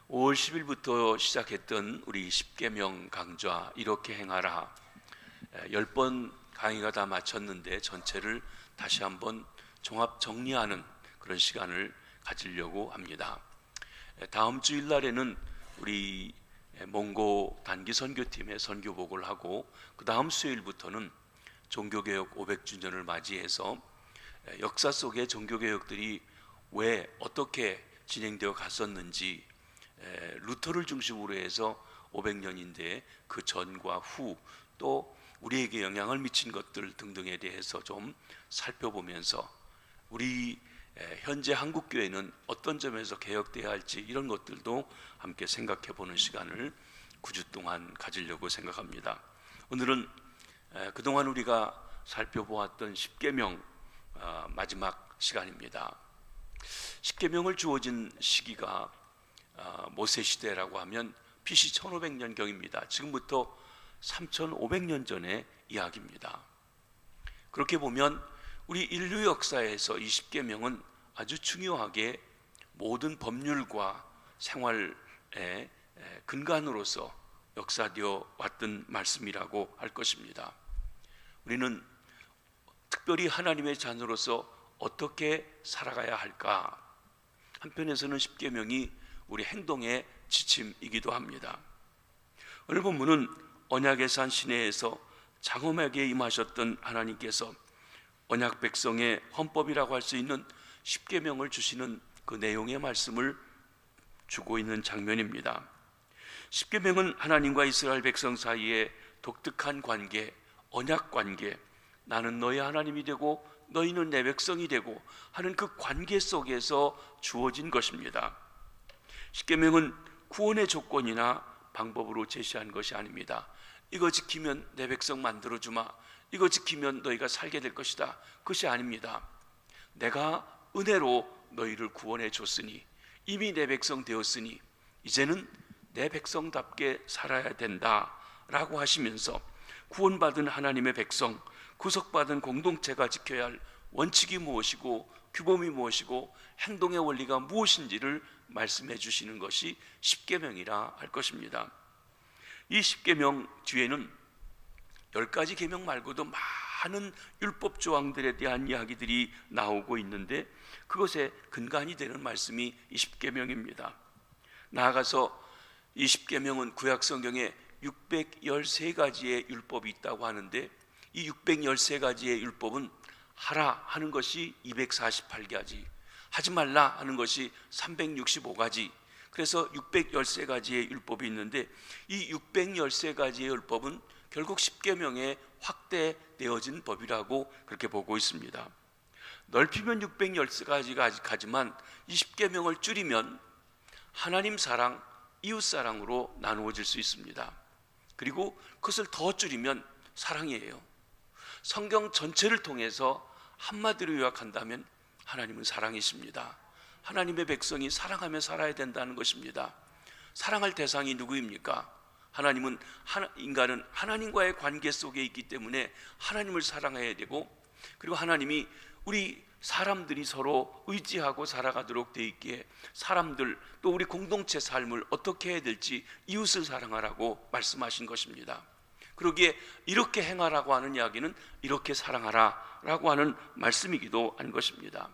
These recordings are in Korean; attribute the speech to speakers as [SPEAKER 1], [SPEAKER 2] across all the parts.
[SPEAKER 1] 5월 10일부터 시작했던 우리 십계명 강좌 이렇게 행하라 10번 강의가 다 마쳤는데 전체를 다시 한번 종합 정리하는 그런 시간을 가지려고 합니다. 다음 주일날에는 우리 몽고 단기 선교팀의 선교복을 하고 그 다음 수요일부터는 종교개혁 500주년을 맞이해서 역사 속의 종교개혁들이 왜 어떻게 진행되어 갔었는지 루터를 중심으로 해서 500년인데 그 전과 후 또 우리에게 영향을 미친 것들 등등에 대해서 좀 살펴보면서 우리 현재 한국교회는 어떤 점에서 개혁돼야 할지 이런 것들도 함께 생각해 보는 시간을 9주 동안 가지려고 생각합니다. 오늘은 그동안 우리가 살펴보았던 십계명 마지막 시간입니다. 십계명을 주어진 시기가 모세 시대라고 하면 BC 1500년경입니다. 지금부터 3500년 전의 이야기입니다. 그렇게 보면 우리 인류 역사에서 이 십계명은 아주 중요하게 모든 법률과 생활의 근간으로서 역사되어 왔던 말씀이라고 할 것입니다. 우리는 특별히 하나님의 자녀로서 어떻게 살아가야 할까? 한편에서는 십계명이 우리 행동의 지침이기도 합니다. 오늘 본문은 언약의 산 시내에서 장엄하게 임하셨던 하나님께서 언약 백성의 헌법이라고 할 수 있는 십계명을 주시는 그 내용의 말씀을 주고 있는 장면입니다. 십계명은 하나님과 이스라엘 백성 사이의 독특한 관계, 언약 관계, 나는 너의 하나님이 되고 너희는 내 백성이 되고 하는 그 관계 속에서 주어진 것입니다. 십계명은 구원의 조건이나 방법으로 제시한 것이 아닙니다. 이거 지키면 내 백성 만들어주마, 이거 지키면 너희가 살게 될 것이다, 그것이 아닙니다. 내가 은혜로 너희를 구원해 줬으니 이미 내 백성 되었으니 이제는 내 백성답게 살아야 된다 라고 하시면서 구원받은 하나님의 백성, 구속받은 공동체가 지켜야 할 원칙이 무엇이고 규범이 무엇이고 행동의 원리가 무엇인지를 말씀해 주시는 것이 십계명이라 할 것입니다. 이 십계명 뒤에는 10가지 계명 말고도 많은 율법 조항들에 대한 이야기들이 나오고 있는데 그것의 근간이 되는 말씀이 이 십계명입니다. 나아가서 이 십계명은 구약 성경에 613가지의 율법이 있다고 하는데 이 613가지의 율법은 하라 하는 것이 248가지, 하지 말라 하는 것이 365가지, 그래서 613가지의 율법이 있는데 이 613가지의 율법은 결국 십계명에 확대되어진 법이라고 그렇게 보고 있습니다. 넓히면 613가지지만 이 십계명을 줄이면 하나님 사랑, 이웃 사랑으로 나누어질 수 있습니다. 그리고 그것을 더 줄이면 사랑이에요. 성경 전체를 통해서 한마디로 요약한다면 하나님은 사랑이십니다. 하나님의 백성이 사랑하며 살아야 된다는 것입니다. 사랑할 대상이 누구입니까? 하나님은 인간은 하나님과의 관계 속에 있기 때문에 하나님을 사랑해야 되고, 그리고 하나님이 우리 사람들이 서로 의지하고 살아가도록 되어 있기에 사람들 또 우리 공동체 삶을 어떻게 해야 될지 이웃을 사랑하라고 말씀하신 것입니다. 그러기에 이렇게 행하라고 하는 이야기는 이렇게 사랑하라 라고 하는 말씀이기도 한 것입니다.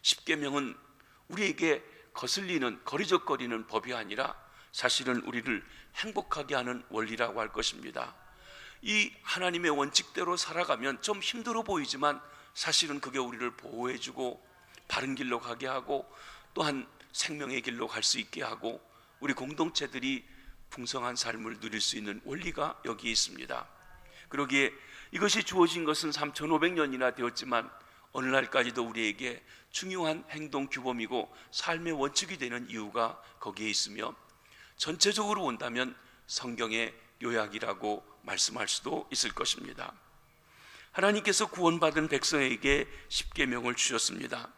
[SPEAKER 1] 십계명은 우리에게 거슬리는 거리적거리는 법이 아니라 사실은 우리를 행복하게 하는 원리라고 할 것입니다. 이 하나님의 원칙대로 살아가면 좀 힘들어 보이지만 사실은 그게 우리를 보호해주고 바른 길로 가게 하고 또한 생명의 길로 갈 수 있게 하고 우리 공동체들이 풍성한 삶을 누릴 수 있는 원리가 여기에 있습니다. 그러기에 이것이 주어진 것은 3500년이나 되었지만 오늘날까지도 우리에게 중요한 행동 규범이고 삶의 원칙이 되는 이유가 거기에 있으며 전체적으로 본다면 성경의 요약이라고 말씀할 수도 있을 것입니다. 하나님께서 구원받은 백성에게 십계명을 주셨습니다.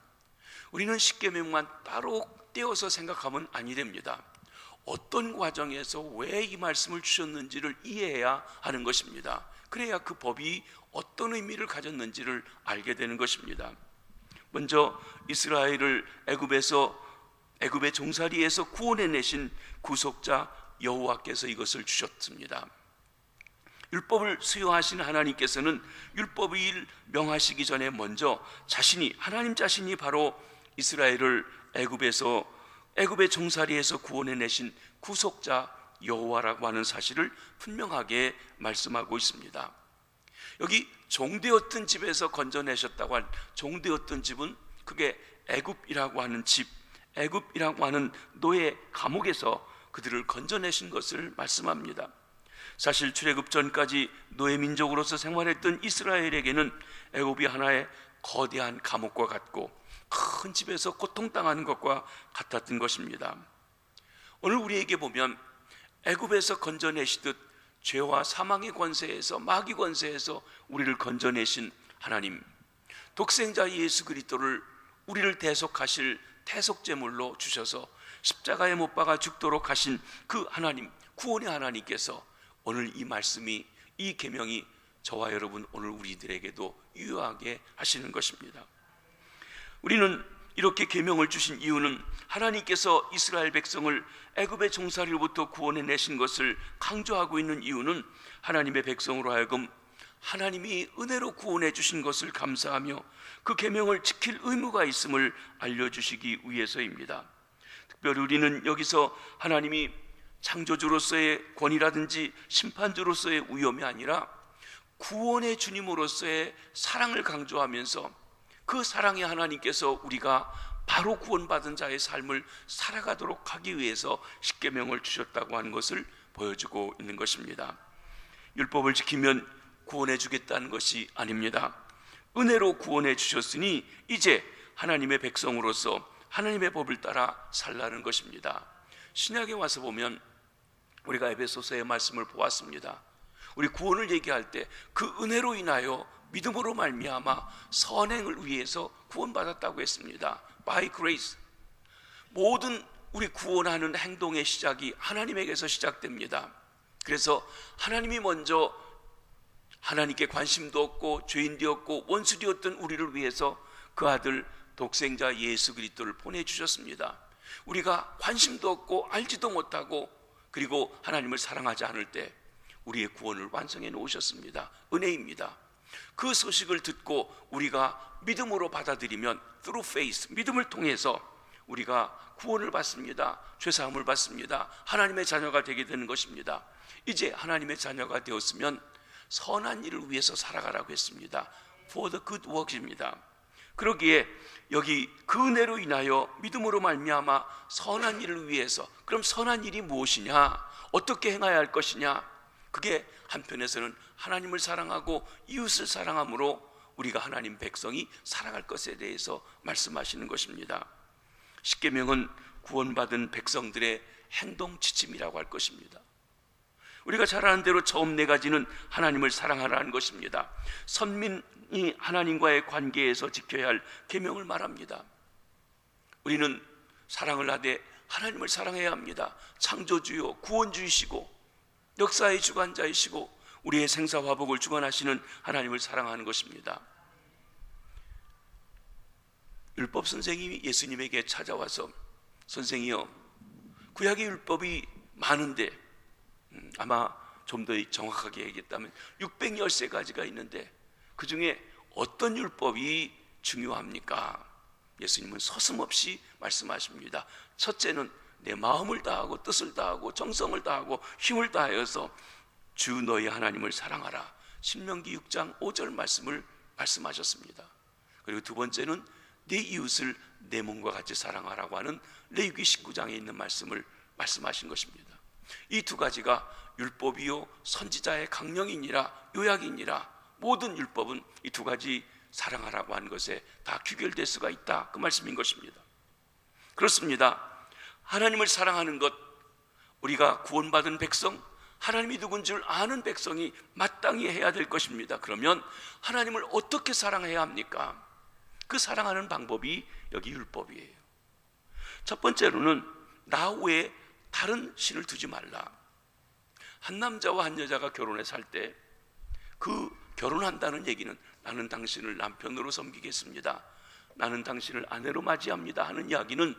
[SPEAKER 1] 우리는 십계명만 따로 떼어서 생각하면 아니 됩니다. 어떤 과정에서 왜 이 말씀을 주셨는지를 이해해야 하는 것입니다. 그래야 그 법이 어떤 의미를 가졌는지를 알게 되는 것입니다. 먼저 이스라엘을 애굽에서 애굽의 종살이에서 구원해 내신 구속자 여호와께서 이것을 주셨습니다. 율법을 수여하신 하나님께서는 율법을 명하시기 전에 먼저 하나님 자신이 바로 이스라엘을 애굽의 종살이에서 구원해 내신 구속자 여호와라고 하는 사실을 분명하게 말씀하고 있습니다. 여기 종되었던 집에서 건져내셨다고 한 종되었던 집은 그게 애굽이라고 하는 집, 애굽이라고 하는 노예 감옥에서 그들을 건져내신 것을 말씀합니다. 사실 출애굽 전까지 노예 민족으로서 생활했던 이스라엘에게는 애굽이 하나의 거대한 감옥과 같고 큰 집에서 고통당하는 것과 같았던 것입니다. 오늘 우리에게 보면 애굽에서 건져내시듯 죄와 사망의 권세에서, 마귀 권세에서 우리를 건져내신 하나님, 독생자 예수 그리스도를 우리를 대속하실 대속제물로 주셔서 십자가에 못 박아 죽도록 하신 그 하나님, 구원의 하나님께서 오늘 이 말씀이, 이 계명이 저와 여러분, 오늘 우리들에게도 유효하게 하시는 것입니다. 우리는 이렇게 계명을 주신 이유는 하나님께서 이스라엘 백성을 애굽의 종살이로부터 구원해 내신 것을 강조하고 있는 이유는 하나님의 백성으로 하여금 하나님이 은혜로 구원해 주신 것을 감사하며 그 계명을 지킬 의무가 있음을 알려주시기 위해서입니다. 특별히 우리는 여기서 하나님이 창조주로서의 권위라든지 심판주로서의 위엄이 아니라 구원의 주님으로서의 사랑을 강조하면서 그 사랑의 하나님께서 우리가 바로 구원받은 자의 삶을 살아가도록 하기 위해서 십계명을 주셨다고 하는 것을 보여주고 있는 것입니다. 율법을 지키면 구원해 주겠다는 것이 아닙니다. 은혜로 구원해 주셨으니 이제 하나님의 백성으로서 하나님의 법을 따라 살라는 것입니다. 신약에 와서 보면 우리가 에베소서의 말씀을 보았습니다. 우리 구원을 얘기할 때 그 은혜로 인하여 믿음으로 말미암아 선행을 위해서 구원받았다고 했습니다. By grace. 모든 우리 구원하는 행동의 시작이 하나님에게서 시작됩니다. 그래서 하나님이 먼저 하나님께 관심도 없고 죄인 되었고 원수 되었던 우리를 위해서 그 아들 독생자 예수 그리스도를 보내주셨습니다. 우리가 관심도 없고 알지도 못하고 그리고 하나님을 사랑하지 않을 때 우리의 구원을 완성해 놓으셨습니다. 은혜입니다. 그 소식을 듣고 우리가 믿음으로 받아들이면 through faith, 믿음을 통해서 우리가 구원을 받습니다. 죄사함을 받습니다. 하나님의 자녀가 되게 되는 것입니다. 이제 하나님의 자녀가 되었으면 선한 일을 위해서 살아가라고 했습니다. For the good works입니다. 그러기에 여기 그 은혜로 인하여 믿음으로 말미암아 선한 일을 위해서, 그럼 선한 일이 무엇이냐? 어떻게 행해야 할 것이냐? 그게 한편에서는 하나님을 사랑하고 이웃을 사랑함으로 우리가 하나님 백성이 살아갈 것에 대해서 말씀하시는 것입니다. 십계명은 구원받은 백성들의 행동 지침이라고 할 것입니다. 우리가 잘 아는 대로 처음 네 가지는 하나님을 사랑하라는 것입니다. 선민이 하나님과의 관계에서 지켜야 할 계명을 말합니다. 우리는 사랑을 하되 하나님을 사랑해야 합니다. 창조주요 구원주이시고 역사의 주관자이시고 우리의 생사화복을 주관하시는 하나님을 사랑하는 것입니다. 율법 선생님이 예수님에게 찾아와서 선생이요, 구약의 율법이 많은데 아마 좀 더 정확하게 얘기했다면 613가지가 있는데 그 중에 어떤 율법이 중요합니까? 예수님은 서슴없이 말씀하십니다. 첫째는 내 마음을 다하고 뜻을 다하고 정성을 다하고 힘을 다하여서 주 너희 하나님을 사랑하라. 신명기 6장 5절 말씀하셨습니다. 그리고 두 번째는 내 이웃을 내 몸과 같이 사랑하라고 하는 레위기 19장에 있는 말씀을 말씀하신 것입니다. 이 두 가지가 율법이요 선지자의 강령이니라 요약이니라. 모든 율법은 이 두 가지 사랑하라고 하는 것에 다 귀결될 수가 있다, 그 말씀인 것입니다. 그렇습니다. 하나님을 사랑하는 것, 우리가 구원받은 백성, 하나님이 누군 줄 아는 백성이 마땅히 해야 될 것입니다. 그러면 하나님을 어떻게 사랑해야 합니까? 그 사랑하는 방법이 여기 율법이에요. 첫 번째로는 나 외에 다른 신을 두지 말라. 한 남자와 한 여자가 결혼해 살 때 그 결혼한다는 얘기는 나는 당신을 남편으로 섬기겠습니다, 나는 당신을 아내로 맞이합니다 하는 이야기는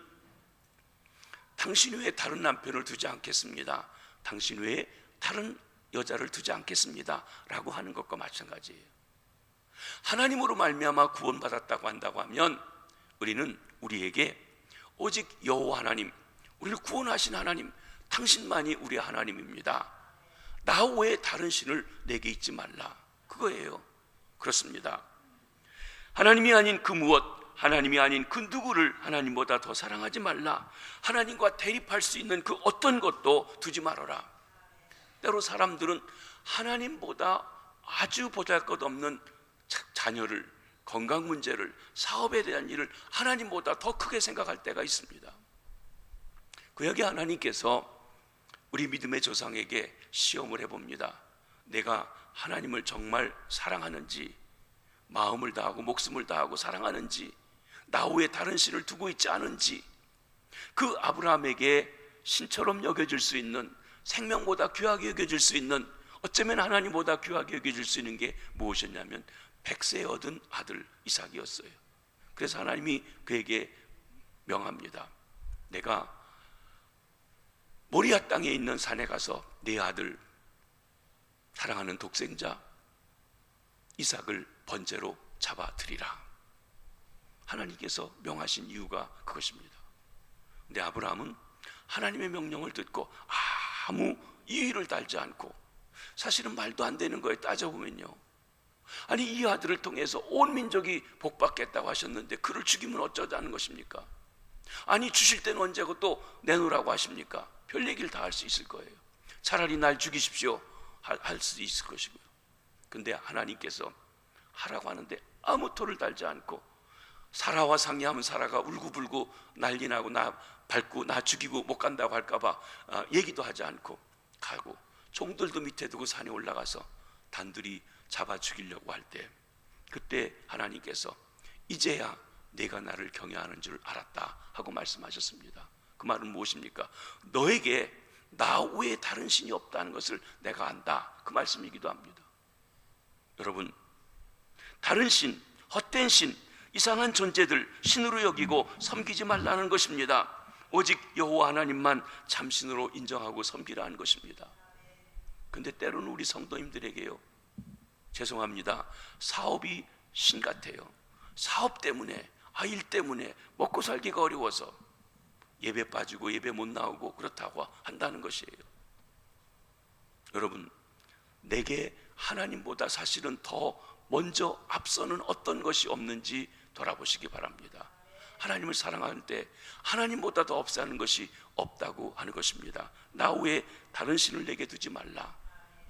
[SPEAKER 1] 당신 외에 다른 남편을 두지 않겠습니다. 당신 외에 다른 여자를 두지 않겠습니다 라고 하는 것과 마찬가지예요. 하나님으로 말미암아 구원받았다고 한다고 하면 우리는 우리에게 오직 여호와 하나님, 우리를 구원하신 하나님, 당신만이 우리의 하나님입니다. 나 외에 다른 신을 내게 잊지 말라, 그거예요. 그렇습니다. 하나님이 아닌 그 무엇, 하나님이 아닌 그 누구를 하나님보다 더 사랑하지 말라. 하나님과 대립할 수 있는 그 어떤 것도 두지 말아라. 때로 사람들은 하나님보다 아주 보잘것없는 자녀를, 건강 문제를, 사업에 대한 일을 하나님보다 더 크게 생각할 때가 있습니다. 구약의 하나님께서 우리 믿음의 조상에게 시험을 해봅니다. 내가 하나님을 정말 사랑하는지, 마음을 다하고 목숨을 다하고 사랑하는지, 나 외에 다른 신을 두고 있지 않은지. 그 아브라함에게 신처럼 여겨질 수 있는, 생명보다 귀하게 여겨질 수 있는, 어쩌면 하나님보다 귀하게 여겨질 수 있는 게 무엇이었냐면 100세에 얻은 아들 이삭이었어요. 그래서 하나님이 그에게 명합니다. 내가 모리아 땅에 있는 산에 가서 네 아들, 사랑하는 독생자 이삭을 번제로 잡아드리라. 하나님께서 명하신 이유가 그것입니다. 근데 아브라함은 하나님의 명령을 듣고 아무 이의를 달지 않고, 사실은 말도 안 되는 거에 따져보면요, 아니 이 아들을 통해서 온 민족이 복받겠다고 하셨는데 그를 죽이면 어쩌자는 것입니까? 아니 주실 때는 언제고 또 내놓으라고 하십니까? 별 얘기를 다 할 수 있을 거예요. 차라리 날 죽이십시오 할 수 있을 것이고요. 근데 하나님께서 하라고 하는데 아무 토를 달지 않고, 사라와 상의하면 사라가 울고불고 난리나고 나 밟고 나 죽이고 못 간다고 할까봐 얘기도 하지 않고 가고, 종들도 밑에 두고 산에 올라가서 단둘이 잡아 죽이려고 할 때, 그때 하나님께서 이제야 내가 나를 경외하는 줄 알았다 하고 말씀하셨습니다. 그 말은 무엇입니까? 너에게 나 외에 다른 신이 없다는 것을 내가 안다, 그 말씀이기도 합니다. 여러분, 다른 신, 헛된 신, 이상한 존재들 신으로 여기고 섬기지 말라는 것입니다. 오직 여호와 하나님만 참신으로 인정하고 섬기라는 것입니다. 근데 때로는 우리 성도님들에게요, 죄송합니다, 사업이 신 같아요. 사업 때문에, 일 때문에 먹고 살기가 어려워서 예배 빠지고 예배 못 나오고 그렇다고 한다는 것이에요. 여러분, 내게 하나님보다 사실은 더 먼저 앞서는 어떤 것이 없는지 돌아보시기 바랍니다. 하나님을 사랑할 때 하나님보다 더 없사는 것이 없다고 하는 것입니다. 나 외에 다른 신을 내게 두지 말라.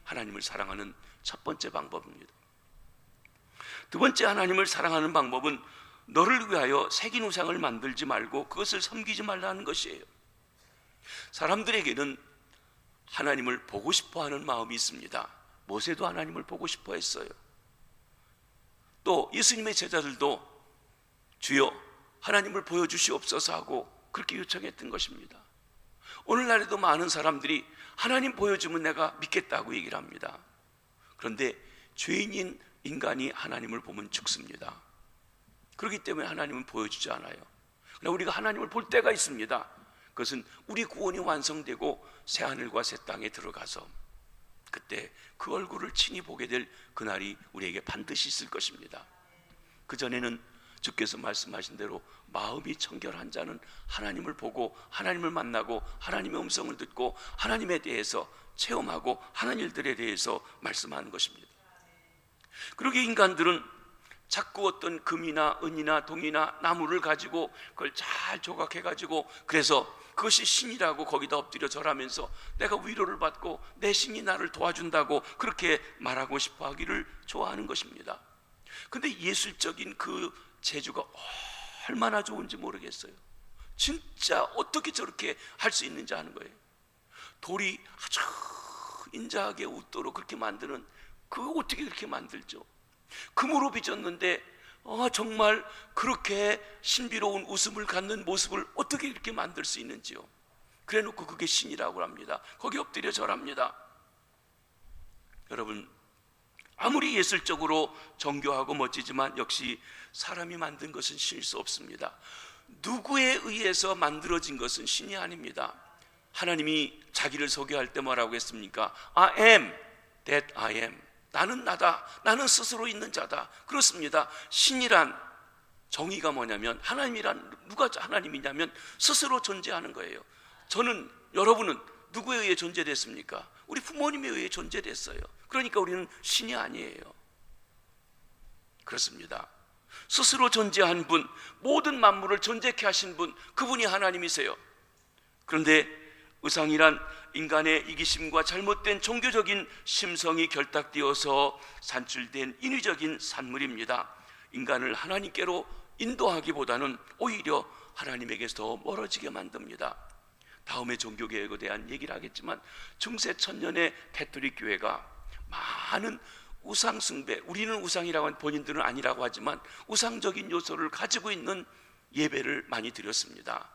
[SPEAKER 1] 하나님을 사랑하는 첫 번째 방법입니다. 두 번째 하나님을 사랑하는 방법은 너를 위하여 새긴 우상을 만들지 말고 그것을 섬기지 말라는 것이에요. 사람들에게는 하나님을 보고 싶어하는 마음이 있습니다. 모세도 하나님을 보고 싶어 했어요. 또 예수님의 제자들도 주여 하나님을 보여주시옵소서 하고 그렇게 요청했던 것입니다. 오늘날에도 많은 사람들이 하나님 보여주면 내가 믿겠다고 얘기를 합니다. 그런데 죄인인 인간이 하나님을 보면 죽습니다. 그렇기 때문에 하나님은 보여주지 않아요. 그러나 우리가 하나님을 볼 때가 있습니다. 그것은 우리 구원이 완성되고 새하늘과 새 땅에 들어가서 그때 그 얼굴을 친히 보게 될 그날이 우리에게 반드시 있을 것입니다. 그전에는 주께서 말씀하신 대로 마음이 청결한 자는 하나님을 보고 하나님을 만나고 하나님의 음성을 듣고 하나님에 대해서 체험하고 하는 일들에 대해서 말씀하는 것입니다. 그러게 인간들은 자꾸 어떤 금이나 은이나 동이나 나무를 가지고 그걸 잘 조각해가지고 그래서 그것이 신이라고 거기다 엎드려 절하면서 내가 위로를 받고 내 신이 나를 도와준다고 그렇게 말하고 싶어 하기를 좋아하는 것입니다. 근데 예술적인 그 재주가 얼마나 좋은지 모르겠어요. 진짜 어떻게 저렇게 할 수 있는지 하는 거예요. 돌이 아주 인자하게 웃도록 그렇게 만드는, 그거 어떻게 그렇게 만들죠? 금으로 빚었는데 정말 그렇게 신비로운 웃음을 갖는 모습을 어떻게 이렇게 만들 수 있는지요. 그래놓고 그게 신이라고 합니다. 거기 엎드려 절합니다. 여러분, 아무리 예술적으로 정교하고 멋지지만 역시 사람이 만든 것은 신일 수 없습니다. 누구에 의해서 만들어진 것은 신이 아닙니다. 하나님이 자기를 소개할 때 뭐라고 했습니까? I am that I am. 나는 나다. 나는 스스로 있는 자다. 그렇습니다. 신이란 정의가 뭐냐면, 하나님이란 누가 하나님이냐면 스스로 존재하는 거예요. 저는, 여러분은 누구에 의해 존재됐습니까? 우리 부모님에 의해 존재됐어요. 그러니까 우리는 신이 아니에요. 그렇습니다. 스스로 존재한 분, 모든 만물을 존재케 하신 분, 그분이 하나님이세요. 그런데 우상이란 인간의 이기심과 잘못된 종교적인 심성이 결탁되어서 산출된 인위적인 산물입니다. 인간을 하나님께로 인도하기보다는 오히려 하나님에게서 더 멀어지게 만듭니다. 다음에 종교개혁에 대한 얘기를 하겠지만, 중세 천년의 가톨릭 교회가 많은 우상 숭배, 우리는 우상이라고 하는, 본인들은 아니라고 하지만 우상적인 요소를 가지고 있는 예배를 많이 드렸습니다.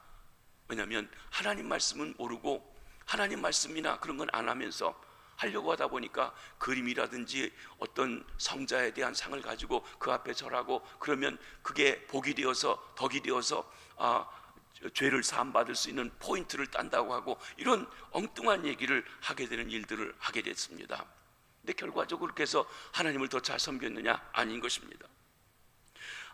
[SPEAKER 1] 왜냐하면 하나님 말씀은 모르고 하나님 말씀이나 그런 건 안 하면서 하려고 하다 보니까 그림이라든지 어떤 성자에 대한 상을 가지고 그 앞에 절하고, 그러면 그게 복이 되어서, 덕이 되어서 죄를 사함받을 수 있는 포인트를 딴다고 하고, 이런 엉뚱한 얘기를 하게 되는 일들을 하게 됐습니다. 근데 결과적으로 그렇게 해서 하나님을 더 잘 섬겼느냐? 아닌 것입니다.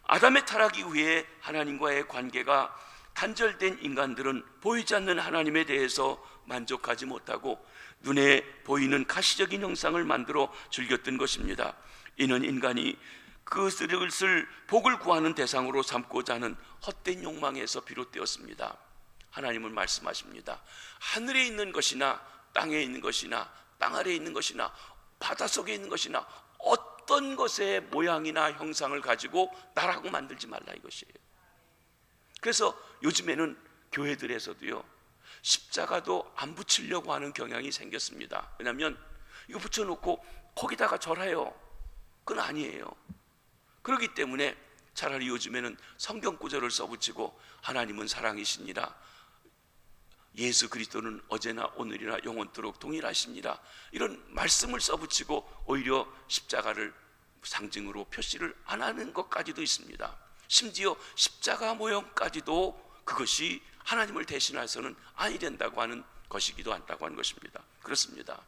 [SPEAKER 1] 아담의 타락 이후에 하나님과의 관계가 단절된 인간들은 보이지 않는 하나님에 대해서 만족하지 못하고 눈에 보이는 가시적인 형상을 만들어 즐겼던 것입니다. 이는 인간이 그것을 복을 구하는 대상으로 삼고자 하는 헛된 욕망에서 비롯되었습니다. 하나님은 말씀하십니다. 하늘에 있는 것이나 땅에 있는 것이나 땅 아래에 있는 것이나 바닷속에 있는 것이나 어떤 것의 모양이나 형상을 가지고 나라고 만들지 말라, 이것이에요. 그래서 요즘에는 교회들에서도요, 십자가도 안 붙이려고 하는 경향이 생겼습니다. 왜냐하면 이거 붙여놓고 거기다가 절해요. 그건 아니에요. 그렇기 때문에 차라리 요즘에는 성경 구절을 써붙이고 하나님은 사랑이시니라, 예수 그리스도는 어제나 오늘이나 영원토록 동일하시니라, 이런 말씀을 써붙이고 오히려 십자가를 상징으로 표시를 안 하는 것까지도 있습니다. 심지어 십자가 모형까지도 그것이 하나님을 대신해서는 아니 된다고 하는 것이기도 한다고 하는 것입니다. 그렇습니다.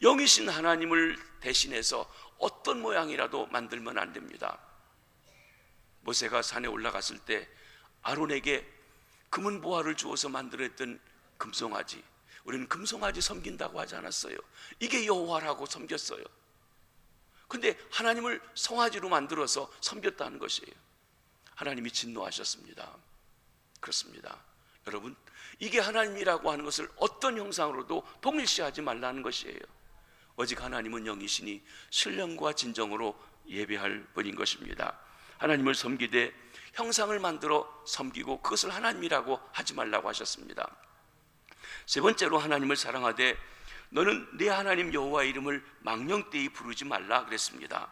[SPEAKER 1] 영이신 하나님을 대신해서 어떤 모양이라도 만들면 안 됩니다. 모세가 산에 올라갔을 때 아론에게 금은 보화를 주어서 만들었던 금송아지, 우리는 금송아지 섬긴다고 하지 않았어요. 이게 여호와라고 섬겼어요. 근데 하나님을 송아지로 만들어서 섬겼다는 것이에요. 하나님이 진노하셨습니다. 그렇습니다. 여러분, 이게 하나님이라고 하는 것을 어떤 형상으로도 동일시하지 말라는 것이에요. 오직 하나님은 영이시니 신령과 진정으로 예배할 분인 것입니다. 하나님을 섬기되 형상을 만들어 섬기고 그것을 하나님이라고 하지 말라고 하셨습니다. 세 번째로 하나님을 사랑하되 너는 내 하나님 여호와의 이름을 망령되이 부르지 말라 그랬습니다.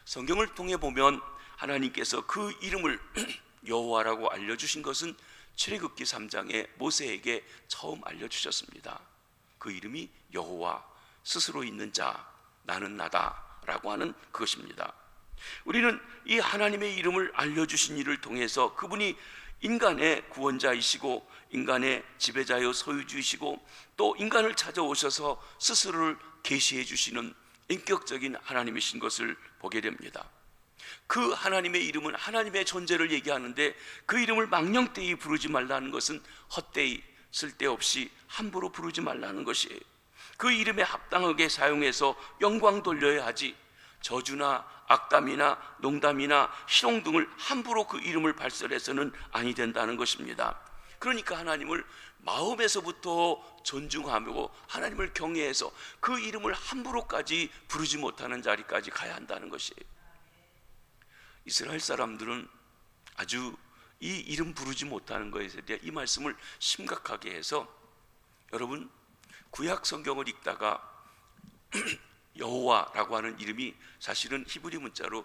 [SPEAKER 1] 성경을 통해 보면 하나님께서 그 이름을 여호와라고 알려주신 것은 출애굽기 3장에 모세에게 처음 알려주셨습니다. 그 이름이 여호와, 스스로 있는 자, 나는 나다 라고 하는 그것입니다. 우리는 이 하나님의 이름을 알려주신 이를 통해서 그분이 인간의 구원자이시고 인간의 지배자요 소유주이시고 또 인간을 찾아오셔서 스스로를 계시해 주시는 인격적인 하나님이신 것을 보게 됩니다. 그 하나님의 이름은 하나님의 존재를 얘기하는데 그 이름을 망령되이 부르지 말라는 것은 헛되이 쓸데없이 함부로 부르지 말라는 것이에요. 그 이름에 합당하게 사용해서 영광 돌려야 하지, 저주나 악담이나 농담이나 희롱 등을 함부로 그 이름을 발설해서는 아니 된다는 것입니다. 그러니까 하나님을 마음에서부터 존중하고 하나님을 경외해서 그 이름을 함부로까지 부르지 못하는 자리까지 가야 한다는 것이에요. 이스라엘 사람들은 아주 이 이름 부르지 못하는 것에 대해 이 말씀을 심각하게 해서, 여러분 구약 성경을 읽다가 여호와라고 하는 이름이 사실은 히브리 문자로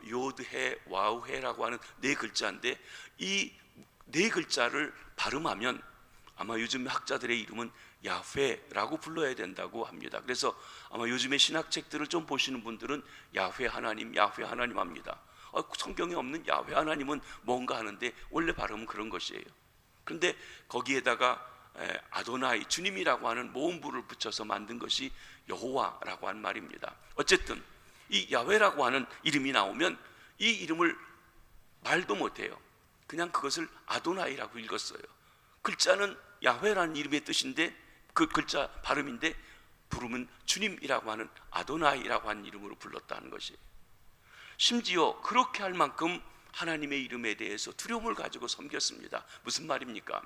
[SPEAKER 1] 요드해 와우해라고 하는 네 글자인데 이 네 글자를 발음하면 아마 요즘 학자들의 이름은 야훼라고 불러야 된다고 합니다. 그래서 아마 요즘에 신학책들을 좀 보시는 분들은 야훼 하나님 합니다. 성경에 없는 야훼 하나님은 뭔가 하는데 원래 발음은 그런 것이에요. 그런데 거기에다가 아도나이, 주님이라고 하는 모음부를 붙여서 만든 것이 여호와라고 하는 말입니다. 어쨌든 이 야훼라고 하는 이름이 나오면 이 이름을 말도 못해요. 그냥 그것을 아도나이라고 읽었어요. 글자는 야훼라는 이름의 뜻인데, 그 글자 발음인데 부르면 주님이라고 하는 아도나이라고 하는 이름으로 불렀다는 것이에요. 심지어 그렇게 할 만큼 하나님의 이름에 대해서 두려움을 가지고 섬겼습니다. 무슨 말입니까?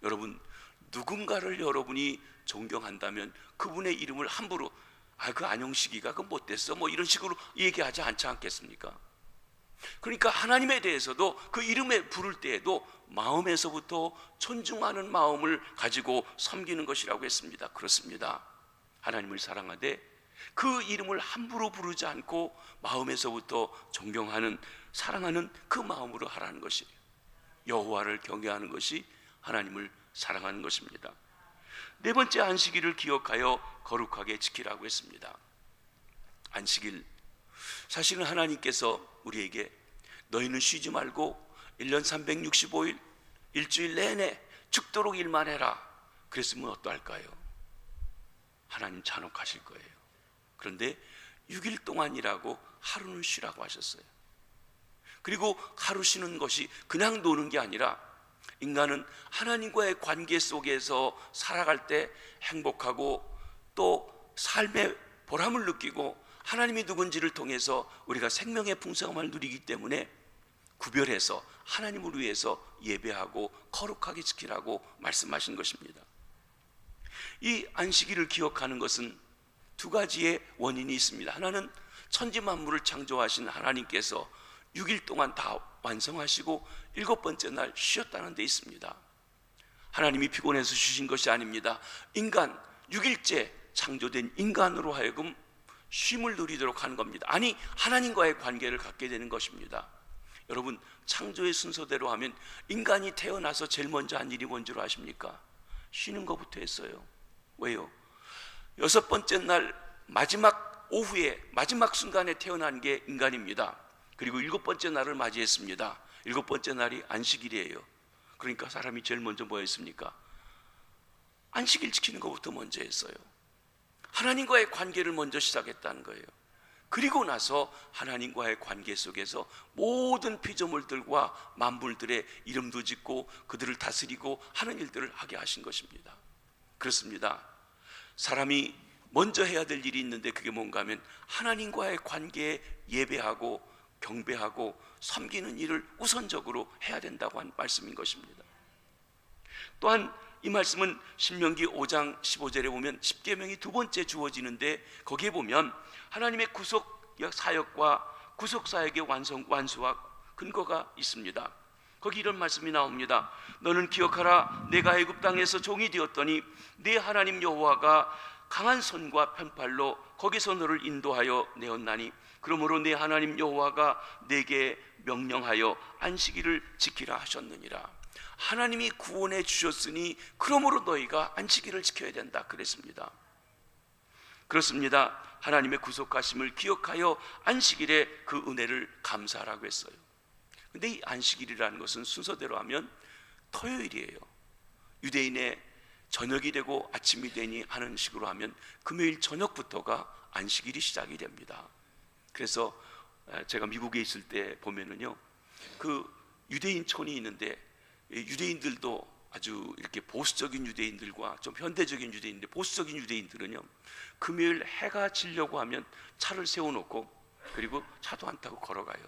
[SPEAKER 1] 여러분, 누군가를 여러분이 존경한다면 그분의 이름을 함부로 그 안용식이가 그 못됐어 뭐 이런 식으로 얘기하지 않지 않겠습니까? 그러니까 하나님에 대해서도 그 이름에 부를 때에도 마음에서부터 존중하는 마음을 가지고 섬기는 것이라고 했습니다. 그렇습니다. 하나님을 사랑하되 그 이름을 함부로 부르지 않고 마음에서부터 존경하는, 사랑하는 그 마음으로 하라는 것이에요. 여호와를 경외하는 것이 하나님을 사랑하는 것입니다. 네 번째, 안식일을 기억하여 거룩하게 지키라고 했습니다. 안식일, 사실은 하나님께서 우리에게 너희는 쉬지 말고 1년 365일 일주일 내내 죽도록 일만 해라 그랬으면 어떠할까요? 하나님 잔혹하실 거예요. 그런데 6일 동안이라고 하루는 쉬라고 하셨어요. 그리고 하루 쉬는 것이 그냥 노는 게 아니라 인간은 하나님과의 관계 속에서 살아갈 때 행복하고 또 삶의 보람을 느끼고 하나님이 누군지를 통해서 우리가 생명의 풍성함을 누리기 때문에 구별해서 하나님을 위해서 예배하고 거룩하게 지키라고 말씀하신 것입니다. 이 안식일을 기억하는 것은 두 가지의 원인이 있습니다. 하나는 천지 만물을 창조하신 하나님께서 6일 동안 다 완성하시고 7번째 날 쉬었다는 데 있습니다. 하나님이 피곤해서 쉬신 것이 아닙니다. 인간, 6일째 창조된 인간으로 하여금 쉼을 누리도록 하는 겁니다. 아니, 하나님과의 관계를 갖게 되는 것입니다. 여러분, 창조의 순서대로 하면 인간이 태어나서 제일 먼저 한 일이 뭔 줄 아십니까? 쉬는 것부터 했어요. 왜요? 6번째 날 마지막 오후에 마지막 순간에 태어난 게 인간입니다. 그리고 7번째 날을 맞이했습니다. 7번째 날이 안식일이에요. 그러니까 사람이 제일 먼저 뭐 했습니까? 안식일 지키는 것부터 먼저 했어요. 하나님과의 관계를 먼저 시작했다는 거예요. 그리고 나서 하나님과의 관계 속에서 모든 피조물들과 만물들의 이름도 짓고 그들을 다스리고 하는 일들을 하게 하신 것입니다. 그렇습니다. 사람이 먼저 해야 될 일이 있는데 그게 뭔가 하면 하나님과의 관계에 예배하고 경배하고 섬기는 일을 우선적으로 해야 된다고 한 말씀인 것입니다. 또한 이 말씀은 신명기 5장 15절에 보면 십계명이 두 번째 주어지는데 거기에 보면 하나님의 구속 사역과 구속 사역의 완수와 근거가 있습니다. 거기 이런 말씀이 나옵니다. 너는 기억하라. 내가 애굽 땅에서 종이 되었더니 네 하나님 여호와가 강한 손과 편팔로 거기서 너를 인도하여 내었나니 그러므로 네 하나님 여호와가 내게 명령하여 안식일을 지키라 하셨느니라. 하나님이 구원해 주셨으니 그러므로 너희가 안식일을 지켜야 된다 그랬습니다. 그렇습니다. 하나님의 구속하심을 기억하여 안식일에 그 은혜를 감사하라고 했어요. 근데 이 안식일이라는 것은 순서대로 하면 토요일이에요. 유대인의 저녁이 되고 아침이 되니 하는 식으로 하면 금요일 저녁부터가 안식일이 시작이 됩니다. 그래서 제가 미국에 있을 때 보면은요, 그 유대인촌이 있는데 유대인들도 아주 이렇게 보수적인 유대인들과 좀 현대적인 유대인들, 보수적인 유대인들은요, 금요일 해가 지려고 하면 차를 세워놓고 그리고 차도 안 타고 걸어가요.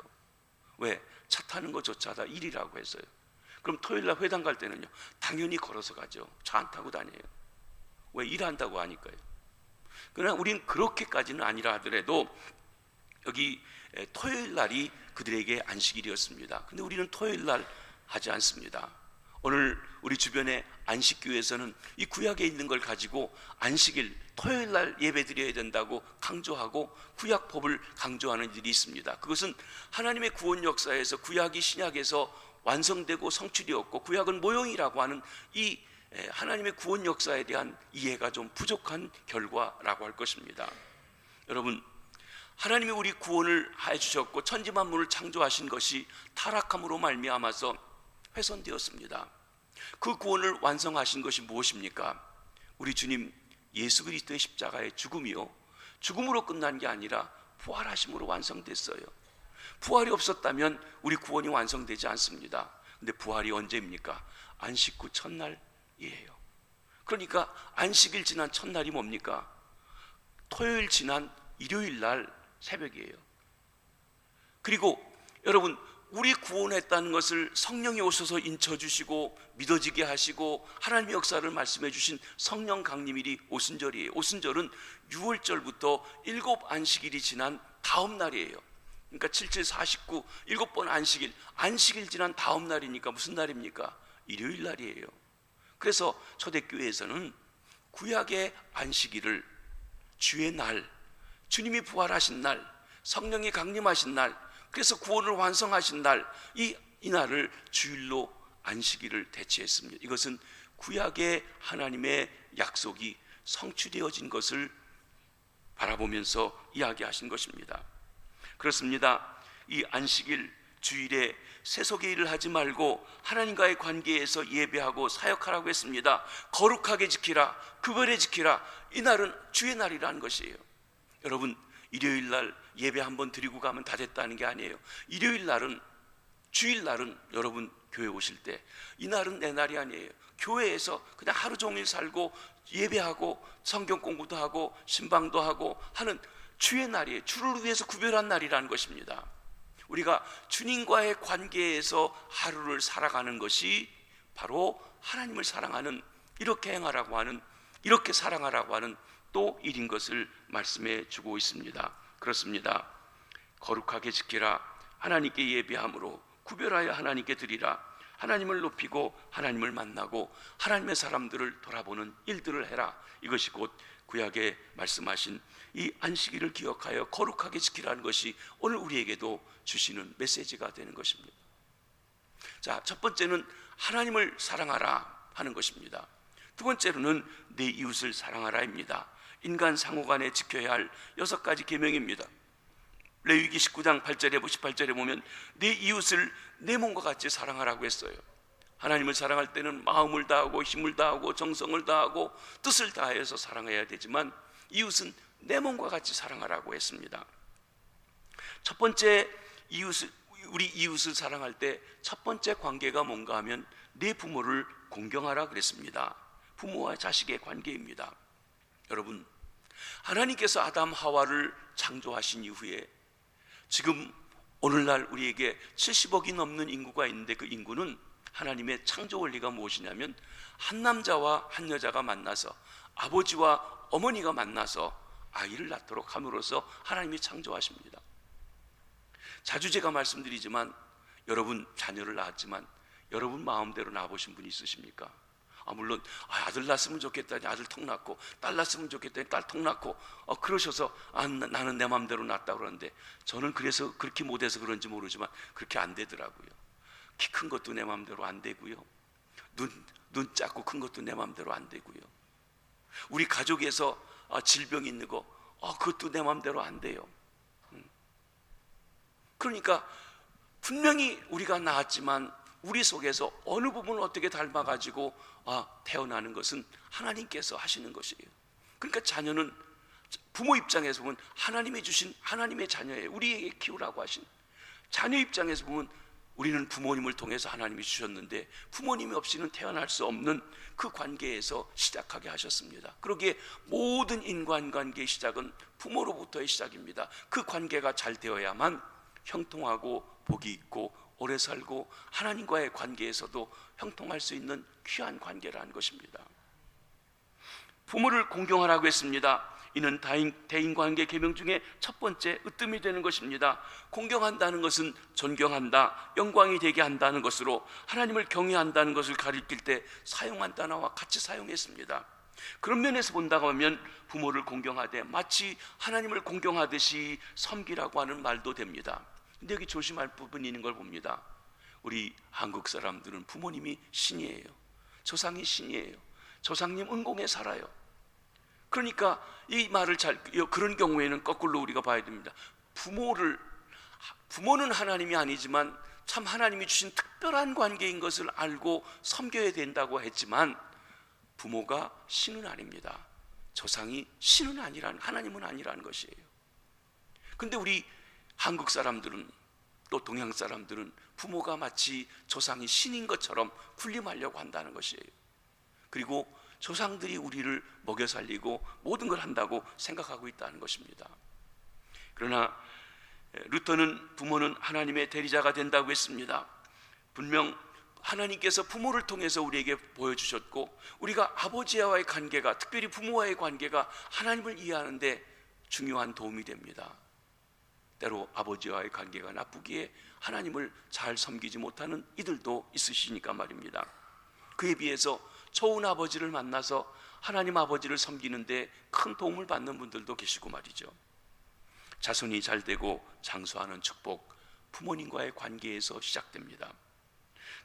[SPEAKER 1] 왜? 차 타는 것조차 다 일이라고 해서요. 그럼 토요일날 회당 갈 때는요, 당연히 걸어서 가죠. 차 안 타고 다녀요. 왜? 일한다고 하니까요. 그러나 우린 그렇게까지는 아니라 하더라도 여기 토요일 날이 그들에게 안식일이었습니다. 근데 우리는 토요일 날 하지 않습니다. 오늘 우리 주변의 안식교회에서는 이 구약에 있는 걸 가지고 안식일 토요일 날 예배드려야 된다고 강조하고 구약법을 강조하는 일이 있습니다. 그것은 하나님의 구원 역사에서 구약이 신약에서 완성되고 성취되었고 구약은 모형이라고 하는 이 하나님의 구원 역사에 대한 이해가 좀 부족한 결과라고 할 것입니다. 여러분, 하나님이 우리 구원을 해주셨고 천지 만물을 창조하신 것이 타락함으로 말미암아서 훼손되었습니다. 그 구원을 완성하신 것이 무엇입니까? 우리 주님 예수 그리스도의 십자가의 죽음이요, 죽음으로 끝난 게 아니라 부활하심으로 완성됐어요. 부활이 없었다면 우리 구원이 완성되지 않습니다. 근데 부활이 언제입니까? 안식 후 첫날이에요. 그러니까 안식일 지난 첫날이 뭡니까? 토요일 지난 일요일 날 새벽이에요. 그리고 여러분, 우리 구원했다는 것을 성령이 오셔서 인쳐주시고 믿어지게 하시고 하나님의 역사를 말씀해 주신 성령 강림일이 오순절이에요. 오순절은 6월절부터 7 안식일이 지난 다음 날이에요. 그러니까 77, 49, 7번 안식일 지난 다음 날이니까 무슨 날입니까? 일요일 날이에요. 그래서 초대교회에서는 구약의 안식일을 주의 날, 주님이 부활하신 날, 성령이 강림하신 날, 그래서 구원을 완성하신 날, 이 날을 주일로 안식일을 대체했습니다. 이것은 구약의 하나님의 약속이 성취되어진 것을 바라보면서 이야기하신 것입니다. 그렇습니다. 이 안식일 주일에 세속의 일을 하지 말고 하나님과의 관계에서 예배하고 사역하라고 했습니다. 거룩하게 지키라, 구별해 지키라. 이 날은 주의 날이라는 것이에요. 여러분, 일요일 날 예배 한번 드리고 가면 다 됐다는 게 아니에요. 일요일 날은, 주일 날은 여러분 교회 오실 때 이 날은 내 날이 아니에요. 교회에서 그냥 하루 종일 살고 예배하고 성경 공부도 하고 신방도 하고 하는 주의 날이에요. 주를 위해서 구별한 날이라는 것입니다. 우리가 주님과의 관계에서 하루를 살아가는 것이 바로 하나님을 사랑하는, 이렇게 행하라고 하는, 이렇게 사랑하라고 하는 또 일인 것을 말씀해 주고 있습니다. 그렇습니다. 거룩하게 지키라, 하나님께 예배함으로 구별하여 하나님께 드리라, 하나님을 높이고 하나님을 만나고 하나님의 사람들을 돌아보는 일들을 해라. 이것이 곧 구약에 말씀하신 이 안식일을 기억하여 거룩하게 지키라는 것이 오늘 우리에게도 주시는 메시지가 되는 것입니다. 자, 첫 번째는 하나님을 사랑하라 하는 것입니다. 두 번째로는 내 이웃을 사랑하라입니다. 인간 상호간에 지켜야 할 6가지 계명입니다. 레위기 19장 8절에 18절에 보면 내 이웃을 내 몸과 같이 사랑하라고 했어요. 하나님을 사랑할 때는 마음을 다하고 힘을 다하고 정성을 다하고 뜻을 다해서 사랑해야 되지만 이웃은 내 몸과 같이 사랑하라고 했습니다. 첫 번째, 우리 이웃을 사랑할 때 첫 번째 관계가 뭔가 하면 내 부모를 공경하라 그랬습니다. 부모와 자식의 관계입니다. 여러분, 하나님께서 아담 하와를 창조하신 이후에 지금 오늘날 우리에게 70억이 넘는 인구가 있는데 그 인구는 하나님의 창조 원리가 무엇이냐면 한 남자와 한 여자가 만나서 아버지와 어머니가 만나서 아이를 낳도록 함으로써 하나님이 창조하십니다. 자주 제가 말씀드리지만 여러분 자녀를 낳았지만 여러분 마음대로 낳아보신 분이 있으십니까? 물론 아들 낳았으면 좋겠다니 아들 턱 낳고 딸 낳았으면 좋겠다니 딸 턱 낳고 그러셔서 나는 내 마음대로 낳았다고 그러는데 저는 그래서 그렇게 못해서 그런지 모르지만 그렇게 안 되더라고요. 키 큰 것도 내 마음대로 안 되고요, 눈 작고 큰 것도 내 마음대로 안 되고요, 우리 가족에서 질병이 있는 거 그것도 내 마음대로 안 돼요. 그러니까 분명히 우리가 낳았지만 우리 속에서 어느 부분을 어떻게 닮아가지고 태어나는 것은 하나님께서 하시는 것이에요. 그러니까 자녀는 부모 입장에서 보면 하나님이 주신 하나님의 자녀예요. 우리에게 키우라고 하신 자녀 입장에서 보면 우리는 부모님을 통해서 하나님이 주셨는데 부모님이 없이는 태어날 수 없는 그 관계에서 시작하게 하셨습니다. 그러기에 모든 인간관계의 시작은 부모로부터의 시작입니다. 그 관계가 잘 되어야만 형통하고 복이 있고 오래 살고 하나님과의 관계에서도 형통할 수 있는 귀한 관계라는 것입니다. 부모를 공경하라고 했습니다. 이는 대인관계 계명 중에 첫 번째 으뜸이 되는 것입니다. 공경한다는 것은 존경한다, 영광이 되게 한다는 것으로 하나님을 경외한다는 것을 가리킬 때 사용한 단어와 같이 사용했습니다. 그런 면에서 본다고 하면 부모를 공경하되 마치 하나님을 공경하듯이 섬기라고 하는 말도 됩니다. 근데 여기 조심할 부분이 있는 걸 봅니다. 우리 한국 사람들은 부모님이 신이에요. 조상이 신이에요. 조상님 은공에 살아요. 그러니까 이 말을 그런 경우에는 거꾸로 우리가 봐야 됩니다. 부모는 하나님이 아니지만 참 하나님이 주신 특별한 관계인 것을 알고 섬겨야 된다고 했지만 부모가 신은 아닙니다. 조상이 신은 하나님은 아니라는 것이에요. 근데 우리 한국 사람들은, 또 동양 사람들은 부모가 마치 조상이 신인 것처럼 군림하려고 한다는 것이에요. 그리고 조상들이 우리를 먹여 살리고 모든 걸 한다고 생각하고 있다는 것입니다. 그러나 루터는 부모는 하나님의 대리자가 된다고 했습니다. 분명 하나님께서 부모를 통해서 우리에게 보여주셨고, 우리가 아버지와의 관계가, 특별히 부모와의 관계가 하나님을 이해하는 데 중요한 도움이 됩니다. 때로 아버지와의 관계가 나쁘기에 하나님을 잘 섬기지 못하는 이들도 있으시니까 말입니다. 그에 비해서 좋은 아버지를 만나서 하나님 아버지를 섬기는데 큰 도움을 받는 분들도 계시고 말이죠. 자손이 잘 되고 장수하는 축복, 부모님과의 관계에서 시작됩니다.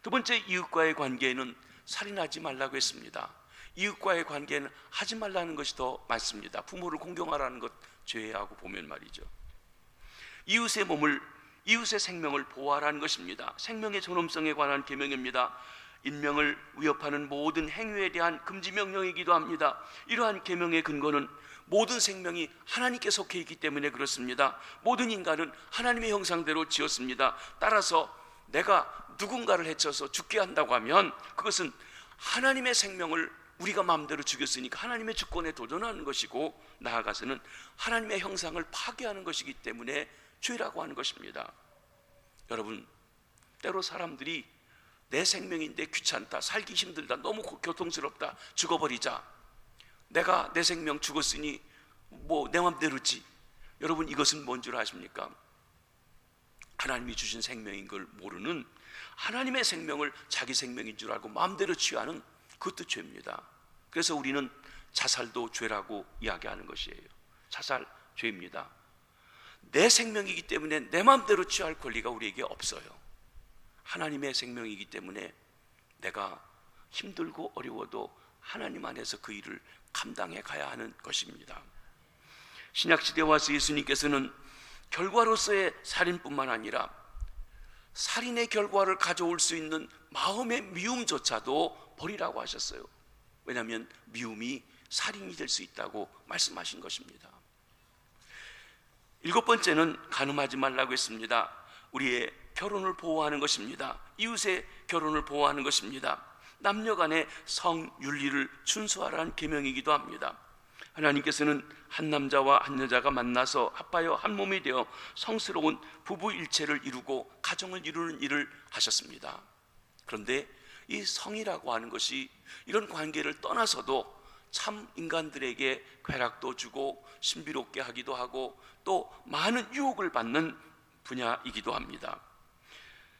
[SPEAKER 1] 두 번째, 이웃과의 관계에는 살인하지 말라고 했습니다. 이웃과의 관계는 하지 말라는 것이 더 많습니다. 부모를 공경하라는 것 제외하고 보면 말이죠. 이웃의 생명을 보호하라는 것입니다. 생명의 존엄성에 관한 계명입니다. 인명을 위협하는 모든 행위에 대한 금지 명령이기도 합니다. 이러한 계명의 근거는 모든 생명이 하나님께 속해 있기 때문에 그렇습니다. 모든 인간은 하나님의 형상대로 지었습니다. 따라서 내가 누군가를 해쳐서 죽게 한다고 하면 그것은 하나님의 생명을 우리가 마음대로 죽였으니까 하나님의 주권에 도전하는 것이고, 나아가서는 하나님의 형상을 파괴하는 것이기 때문에 죄라고 하는 것입니다. 여러분, 때로 사람들이 내 생명인데 귀찮다, 살기 힘들다, 너무 고통스럽다, 죽어버리자, 내가 내 생명 죽었으니 뭐 내 맘대로지. 여러분, 이것은 뭔 줄 아십니까? 하나님이 주신 생명인 걸 모르는, 하나님의 생명을 자기 생명인 줄 알고 마음대로 취하는, 그것도 죄입니다. 그래서 우리는 자살도 죄라고 이야기하는 것이에요. 자살 죄입니다. 내 생명이기 때문에 내 마음대로 취할 권리가 우리에게 없어요. 하나님의 생명이기 때문에 내가 힘들고 어려워도 하나님 안에서 그 일을 감당해 가야 하는 것입니다. 신약시대에 와서 예수님께서는 결과로서의 살인뿐만 아니라 살인의 결과를 가져올 수 있는 마음의 미움조차도 버리라고 하셨어요. 왜냐하면 미움이 살인이 될 수 있다고 말씀하신 것입니다. 일곱 번째는 간음하지 말라고 했습니다. 우리의 결혼을 보호하는 것입니다. 이웃의 결혼을 보호하는 것입니다. 남녀 간의 성윤리를 준수하라는 계명이기도 합니다. 하나님께서는 한 남자와 한 여자가 만나서 합하여 한 몸이 되어 성스러운 부부일체를 이루고 가정을 이루는 일을 하셨습니다. 그런데 이 성이라고 하는 것이 이런 관계를 떠나서도 참 인간들에게 쾌락도 주고 신비롭게 하기도 하고 또 많은 유혹을 받는 분야이기도 합니다.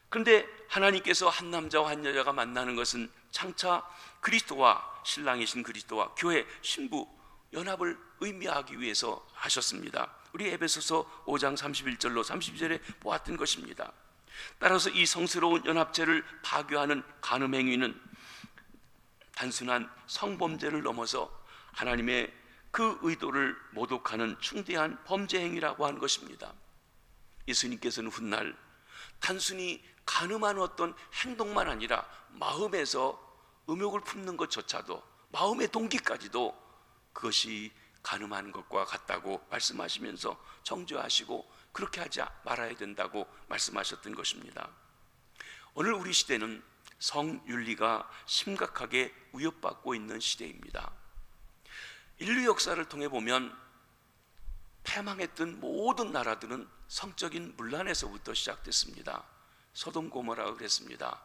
[SPEAKER 1] 그런데 하나님께서 한 남자와 한 여자가 만나는 것은 장차 그리스도와, 신랑이신 그리스도와 교회 신부 연합을 의미하기 위해서 하셨습니다. 우리 에베소서 5장 31절로 32절에 보았던 것입니다. 따라서 이 성스러운 연합체를 파괴하는 간음 행위는 단순한 성범죄를 넘어서 하나님의 그 의도를 모독하는 중대한 범죄 행위라고 하는 것입니다. 예수님께서는 훗날 단순히 간음하는 어떤 행동만 아니라 마음에서 음욕을 품는 것조차도, 마음의 동기까지도 그것이 간음하는 것과 같다고 말씀하시면서 정죄하시고 그렇게 하지 말아야 된다고 말씀하셨던 것입니다. 오늘 우리 시대는 성윤리가 심각하게 위협받고 있는 시대입니다. 인류 역사를 통해 보면 패망했던 모든 나라들은 성적인 문란에서부터 시작됐습니다. 소돔 고모라가 그랬습니다.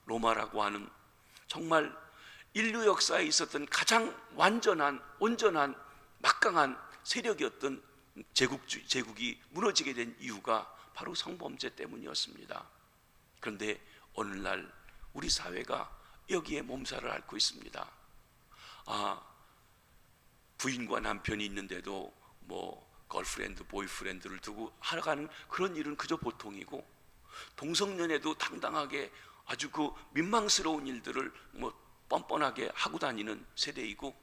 [SPEAKER 1] 로마라고 하는 정말 인류 역사에 있었던 가장 온전한 막강한 세력이었던 제국이 무너지게 된 이유가 바로 성범죄 때문이었습니다. 그런데 오늘날 우리 사회가 여기에 몸살을 앓고 있습니다. 부인과 남편이 있는데도 걸프렌드, 보이프렌드를 두고 하는 그런 일은 그저 보통이고, 동성연애도 당당하게 아주 그 민망스러운 일들을 뻔뻔하게 하고 다니는 세대이고,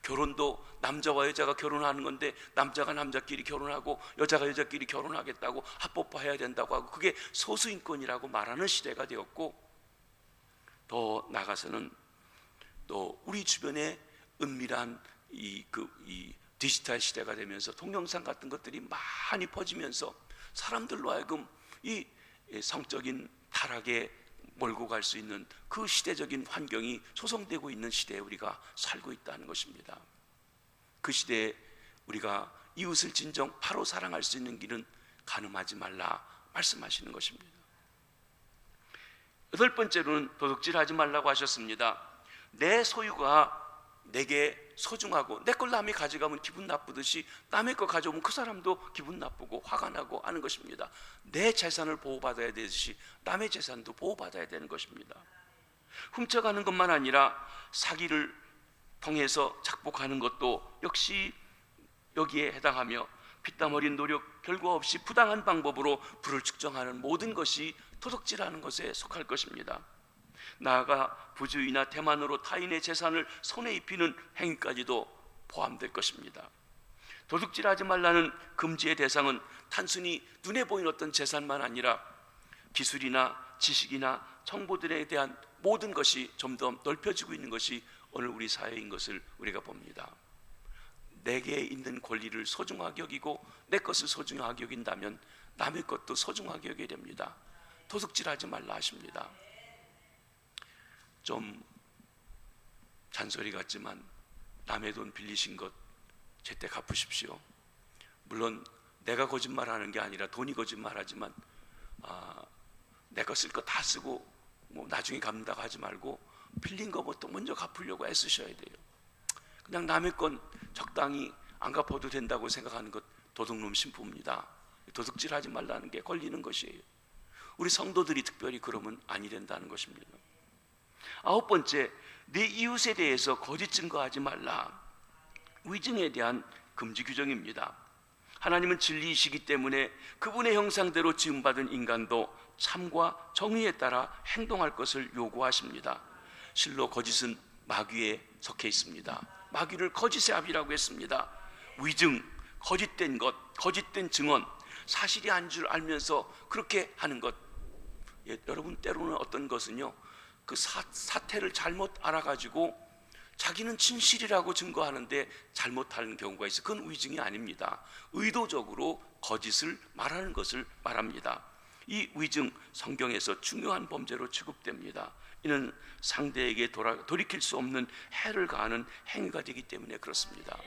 [SPEAKER 1] 결혼도 남자와 여자가 결혼하는 건데 남자가 남자끼리 결혼하고 여자가 여자끼리 결혼하겠다고 합법화해야 된다고 하고 그게 소수인권이라고 말하는 시대가 되었고, 더 나아가서는 또 우리 주변에 은밀한 이 디지털 시대가 되면서 동영상 같은 것들이 많이 퍼지면서 사람들로 하여금 이 성적인 타락에 몰고 갈 수 있는 그 시대적인 환경이 조성되고 있는 시대에 우리가 살고 있다는 것입니다. 그 시대에 우리가 이웃을 진정 바로 사랑할 수 있는 길은 간음하지 말라 말씀하시는 것입니다. 여덟 번째로는 도둑질하지 말라고 하셨습니다. 내 소유가 내게 소중하고 내 걸 남이 가져가면 기분 나쁘듯이 남의 거 가져오면 그 사람도 기분 나쁘고 화가 나고 하는 것입니다. 내 재산을 보호받아야 되듯이 남의 재산도 보호받아야 되는 것입니다. 훔쳐가는 것만 아니라 사기를 통해서 착복하는 것도 역시 여기에 해당하며 피땀 어린 노력, 결과 없이 부당한 방법으로 부를 측정하는 모든 것이 도둑질하는 것에 속할 것입니다. 나아가 부주의나 태만으로 타인의 재산을 손에 입히는 행위까지도 포함될 것입니다. 도둑질하지 말라는 금지의 대상은 단순히 눈에 보이는 어떤 재산만 아니라 기술이나 지식이나 정보들에 대한 모든 것이 좀 더 넓혀지고 있는 것이 오늘 우리 사회인 것을 우리가 봅니다. 내게 있는 권리를 소중하게 여기고 내 것을 소중하게 여긴다면 남의 것도 소중하게 여겨야 됩니다. 도둑질하지 말라 하십니다. 좀 잔소리 같지만 남의 돈 빌리신 것 제때 갚으십시오. 물론 내가 거짓말하는 게 아니라 돈이 거짓말하지만 내 거 쓸 거 다 쓰고 뭐 나중에 갚는다고 하지 말고 빌린 거부터 먼저 갚으려고 애쓰셔야 돼요. 그냥 남의 건 적당히 안 갚아도 된다고 생각하는 것 도둑놈 신부입니다. 도둑질하지 말라는 게 걸리는 것이에요. 우리 성도들이 특별히 그러면 아니 된다는 것입니다. 아홉 번째, 내 이웃에 대해서 거짓 증거하지 말라. 위증에 대한 금지 규정입니다. 하나님은 진리이시기 때문에 그분의 형상대로 지음받은 인간도 참과 정의에 따라 행동할 것을 요구하십니다. 실로 거짓은 마귀에 속해 있습니다. 마귀를 거짓의 아비라고 했습니다. 위증, 거짓된 것, 거짓된 증언, 사실이 아닌 줄 알면서 그렇게 하는 것. 여러분, 때로는 어떤 것은요, 그 사태를 잘못 알아가지고 자기는 진실이라고 증거하는데 잘못하는 경우가 있어요. 그건 위증이 아닙니다. 의도적으로 거짓을 말하는 것을 말합니다. 이 위증, 성경에서 중요한 범죄로 취급됩니다. 이는 상대에게 돌이킬 수 없는 해를 가하는 행위가 되기 때문에 그렇습니다.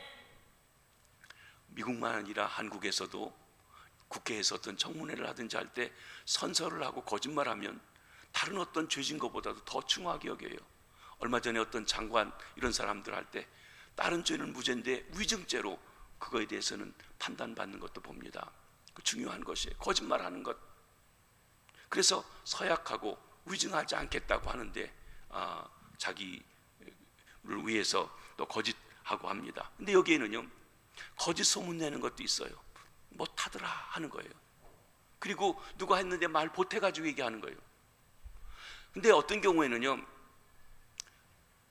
[SPEAKER 1] 미국만 아니라 한국에서도 국회에서 어떤 청문회를 하든지 할 때 선서를 하고 거짓말하면 다른 어떤 죄진 것보다도 더 중하게 여겨요. 얼마 전에 어떤 장관 이런 사람들 할 때 다른 죄는 무죄인데 위증죄로 그거에 대해서는 판단받는 것도 봅니다. 그 중요한 것이에요. 거짓말하는 것. 그래서 서약하고 위증하지 않겠다고 하는데 자기를 위해서 또 거짓하고 합니다. 근데 여기에는요, 거짓 소문 내는 것도 있어요. 못하더라 하는 거예요. 그리고 누가 했는데 말 보태가지고 얘기하는 거예요. 근데 어떤 경우에는요,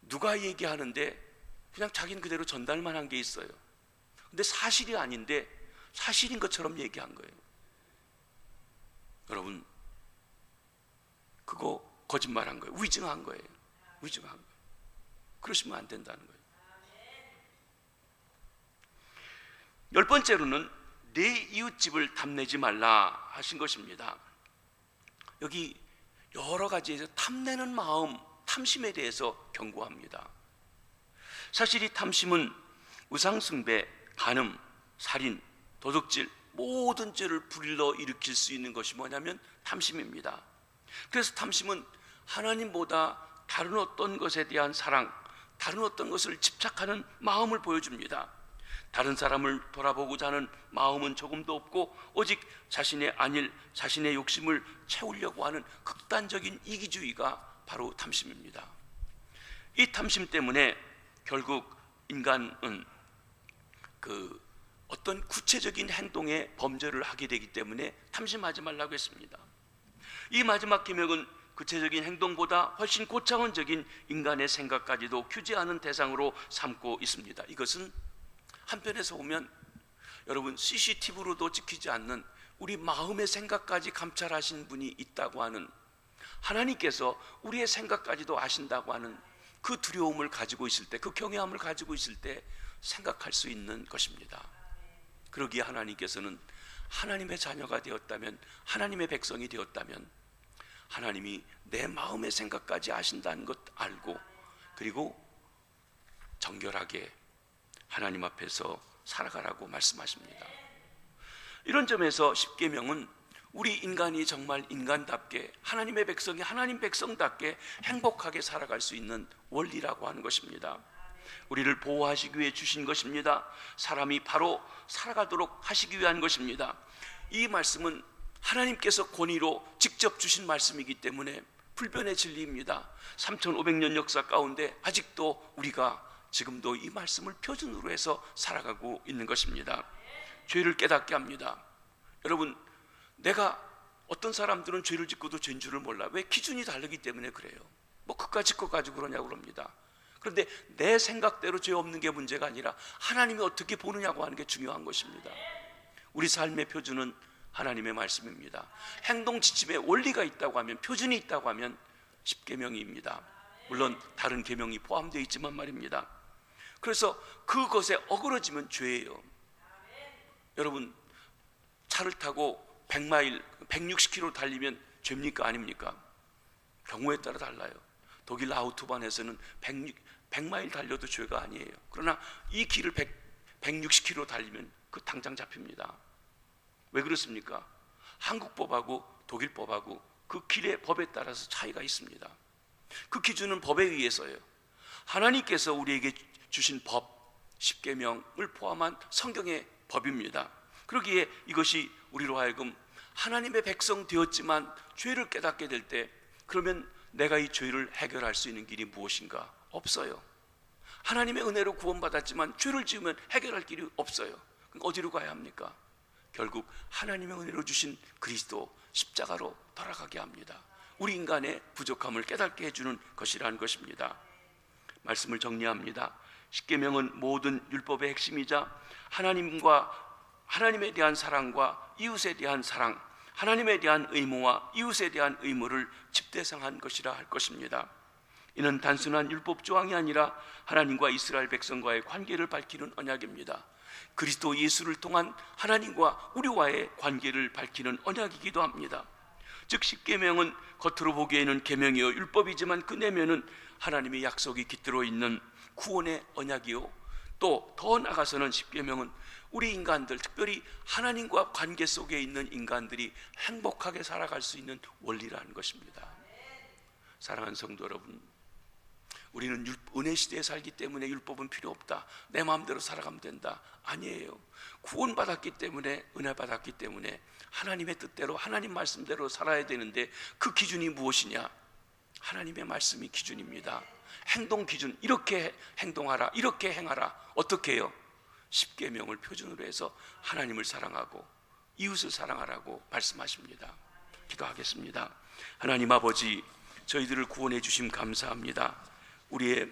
[SPEAKER 1] 누가 얘기하는데 그냥 자기는 그대로 전달만 한 게 있어요. 근데 사실이 아닌데 사실인 것처럼 얘기한 거예요. 여러분, 그거 거짓말한 거예요. 위증한 거예요. 위증한 거예요. 그러시면 안 된다는 거예요. 열 번째로는 내 이웃집을 탐내지 말라 하신 것입니다. 여기 여러 가지에서 탐내는 마음, 탐심에 대해서 경고합니다. 사실 이 탐심은 우상숭배, 간음, 살인, 도둑질 모든 죄를 불러 일으킬 수 있는 것이 뭐냐면 탐심입니다. 그래서 탐심은 하나님보다 다른 어떤 것에 대한 사랑, 다른 어떤 것을 집착하는 마음을 보여줍니다. 다른 사람을 돌아보고자 하는 마음은 조금도 없고 오직 자신의 안일, 자신의 욕심을 채우려고 하는 극단적인 이기주의가 바로 탐심입니다. 이 탐심 때문에 결국 인간은 어떤 구체적인 행동에 범죄를 하게 되기 때문에 탐심하지 말라고 했습니다. 이 마지막 계명은 구체적인 행동보다 훨씬 고차원적인 인간의 생각까지도 규제하는 대상으로 삼고 있습니다. 이것은 한편에서 보면 여러분 CCTV로도 찍히지 않는 우리 마음의 생각까지 감찰하신 분이 있다고 하는, 하나님께서 우리의 생각까지도 아신다고 하는 그 두려움을 가지고 있을 때, 그 경외함을 가지고 있을 때 생각할 수 있는 것입니다. 그러기에 하나님께서는 하나님의 자녀가 되었다면, 하나님의 백성이 되었다면 하나님이 내 마음의 생각까지 아신다는 것 알고, 그리고 정결하게 하나님 앞에서 살아가라고 말씀하십니다. 이런 점에서 십계명은 우리 인간이 정말 인간답게, 하나님의 백성이 하나님 백성답게 행복하게 살아갈 수 있는 원리라고 하는 것입니다. 우리를 보호하시기 위해 주신 것입니다. 사람이 바로 살아가도록 하시기 위한 것입니다. 이 말씀은 하나님께서 권위로 직접 주신 말씀이기 때문에 불변의 진리입니다. 3500년 역사 가운데 아직도 우리가 지금도 이 말씀을 표준으로 해서 살아가고 있는 것입니다. 죄를 깨닫게 합니다. 여러분, 내가, 어떤 사람들은 죄를 짓고도 죄인 줄을 몰라. 왜? 기준이 다르기 때문에 그래요. 뭐 그까짓 거 가지고 그러냐고 그럽니다. 그런데 내 생각대로 죄 없는 게 문제가 아니라 하나님이 어떻게 보느냐고 하는 게 중요한 것입니다. 우리 삶의 표준은 하나님의 말씀입니다. 행동 지침에 원리가 있다고 하면, 표준이 있다고 하면 십계명입니다. 물론 다른 계명이 포함되어 있지만 말입니다. 그래서 그것에 어그러지면 죄예요. 여러분, 차를 타고 100마일, 160km 달리면 죄입니까? 아닙니까? 경우에 따라 달라요. 독일 아우토반에서는 100마일 달려도 죄가 아니에요. 그러나 이 길을 160km 달리면 그 당장 잡힙니다. 왜 그렇습니까? 한국법하고 독일법하고 그 길의 법에 따라서 차이가 있습니다. 그 기준은 법에 의해서예요. 하나님께서 우리에게 주신 법, 십계명을 포함한 성경의 법입니다. 그러기에 이것이 우리로 하여금 하나님의 백성 되었지만 죄를 깨닫게 될 때, 그러면 내가 이 죄를 해결할 수 있는 길이 무엇인가? 없어요. 하나님의 은혜로 구원받았지만 죄를 지으면 해결할 길이 없어요. 그럼 어디로 가야 합니까? 결국 하나님의 은혜로 주신 그리스도 십자가로 돌아가게 합니다. 우리 인간의 부족함을 깨닫게 해주는 것이라는 것입니다. 말씀을 정리합니다. 십계명은 모든 율법의 핵심이자 하나님에 대한 사랑과 이웃에 대한 사랑, 하나님에 대한 의무와 이웃에 대한 의무를 집대성한 것이라 할 것입니다. 이는 단순한 율법 조항이 아니라 하나님과 이스라엘 백성과의 관계를 밝히는 언약입니다. 그리스도 예수를 통한 하나님과 우리와의 관계를 밝히는 언약이기도 합니다. 즉 십계명은 겉으로 보기에는 계명이요 율법이지만 그 내면은 하나님의 약속이 깃들어 있는 구원의 언약이요, 또 더 나아가서는 십계명은 우리 인간들, 특별히 하나님과 관계 속에 있는 인간들이 행복하게 살아갈 수 있는 원리라는 것입니다. 사랑하는 성도 여러분, 우리는 은혜 시대에 살기 때문에 율법은 필요 없다, 내 마음대로 살아가면 된다, 아니에요. 구원받았기 때문에, 은혜 받았기 때문에 하나님의 뜻대로, 하나님 말씀대로 살아야 되는데 그 기준이 무엇이냐? 하나님의 말씀이 기준입니다. 행동 기준, 이렇게 행동하라, 이렇게 행하라. 어떻게 해요? 십계명을 표준으로 해서 하나님을 사랑하고 이웃을 사랑하라고 말씀하십니다. 기도하겠습니다. 하나님 아버지, 저희들을 구원해 주심 감사합니다. 우리의